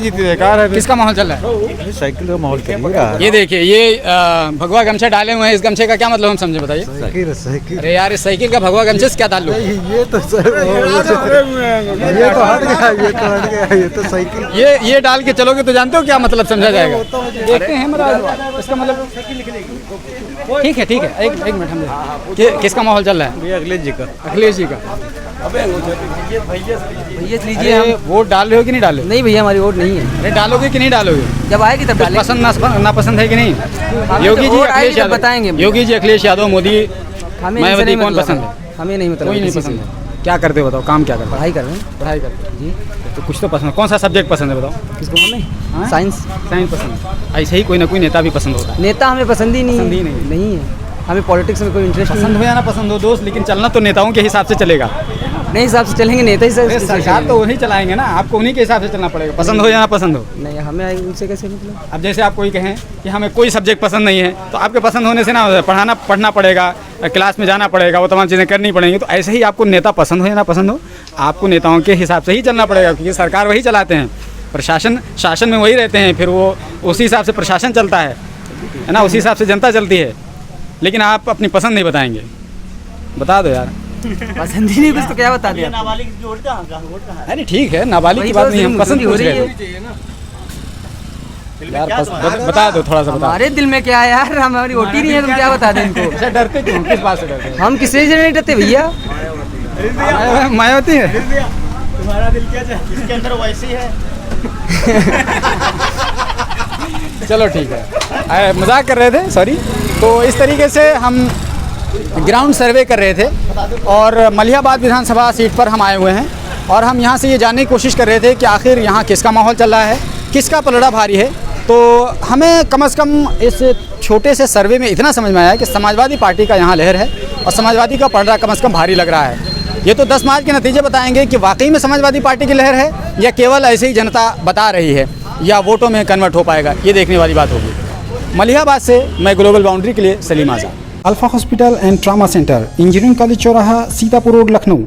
जीती बेकार है। किसका माहौल चल रहा है? साइकिल का माहौल चल रहा है। ये देखिए, ये भगवा गमछा डाले हुए हैं, इस गमछे का क्या मतलब हम समझे बताइए? साइकिल। अरे यार, इस साइकिल का भगवा गमछे से क्या ताल्लुक? ये तो हट गया, ये तो साइकिल। ये डाल के चलोगे तो जानते हो क्या मतलब समझा जाएगा? देखते हैं इसका मतलब। ठीक है, एक मिनट, हम किसका माहौल चल रहा है? अखिलेश जी का। अखिलेश जी का। भैया लीजिए, हम वोट डाल रहे हो कि नहीं डाले? नहीं भैया, हमारी वोट नहीं है। अरे डालोगे कि नहीं डालोगे? जब आएगी तब डालेंगे। पसंद नापसंद है कि नहीं? योगी जी, अखिलेश यादव बताएंगे। योगी जी, अखिलेश यादव, मोदी, मायावती, कौन पसंद है? हमें नहीं मतलब, कोई नहीं पसंद है। क्या करते हो बताओ, काम क्या करते हो? पढ़ाई कर रहे हैं। पढ़ाई करते हैं जी, तो कुछ तो पसंद। कौन सा सब्जेक्ट पसंद है बताओ? किसको? हमें साइंस पसंद है। ऐसे ही कोई ना कोई नेता भी पसंद होता है। नेता हमें पसंद ही नहीं है। हमें पॉलिटिक्स में कोई इंटरेस्ट पसंद हो या ना पसंद हो दोस्त, लेकिन चलना तो नेताओं के हिसाब से चलेगा। नहीं, हिसाब से चलेंगे, नेता ही सर। सरकार तो वही चलाएंगे ना, आपको उन्हीं के हिसाब से चलना पड़ेगा, पसंद हो या ना पसंद हो। नहीं, हमें उनसे कैसे मतलब? अब जैसे आप कोई कहें कि हमें कोई सब्जेक्ट पसंद नहीं है, तो आपके पसंद होने से ना पढ़ना पड़ेगा, क्लास में जाना पड़ेगा, वो तमाम चीज़ें करनी पड़ेंगी। तो ऐसे ही आपको नेता पसंद हो या ना पसंद हो, आपको नेताओं के हिसाब से ही चलना पड़ेगा, क्योंकि सरकार वही चलाते हैं, शासन में वही रहते हैं, फिर वो उसी हिसाब से प्रशासन चलता है ना, उसी हिसाब से जनता चलती है। लेकिन आप अपनी पसंद नहीं बताएंगे, बता दो यार। पसंद ही नहीं कुछ तो क्या बता दें आपको? नाबालिग की वोट कहाँ का वोट कहाँ है? नहीं ठीक है, नाबालिग की वही बात तो नहीं, हम सिर्फ पसंद हो पूछ रही रहे है। थे यार। बता दो थोड़ा सा, बता हमारे दिल में क्या है यार, हमारी वोट ही नहीं है, तुम क्या बता दें इनको? अच्छा डरते क्यों, किस बात से डरते हम किसी से नहीं डरते भैया। हैं? मायावती है। तुम्हारा दिल क्या चाहे इसके अंदर वैसे ही है। चलो ठीक है, मजाक कर रहे थे, सॉरी। तो इस तरीके से हम ग्राउंड सर्वे कर रहे थे और मलिहाबाद विधानसभा सीट पर हम आए हुए हैं और हम यहाँ से ये जानने की कोशिश कर रहे थे कि आखिर यहाँ किसका माहौल चल रहा है, किसका पलड़ा भारी है। तो हमें कम से कम इस छोटे से सर्वे में इतना समझ में आया कि समाजवादी पार्टी का यहाँ लहर है और समाजवादी का पलड़ा कम से कम भारी लग रहा है। ये तो 10 मार्च के नतीजे बताएंगे कि वाकई में समाजवादी पार्टी की लहर है या केवल ऐसे ही जनता बता रही है या वोटों में कन्वर्ट हो पाएगा, ये देखने वाली बात होगी। मलिहाबाद से मैं ग्लोबल बाउंड्री के लिए Salim Azad. Alpha hospital and trauma centre, engineering college चौराहा, सीतापुर रोड, लखनऊ।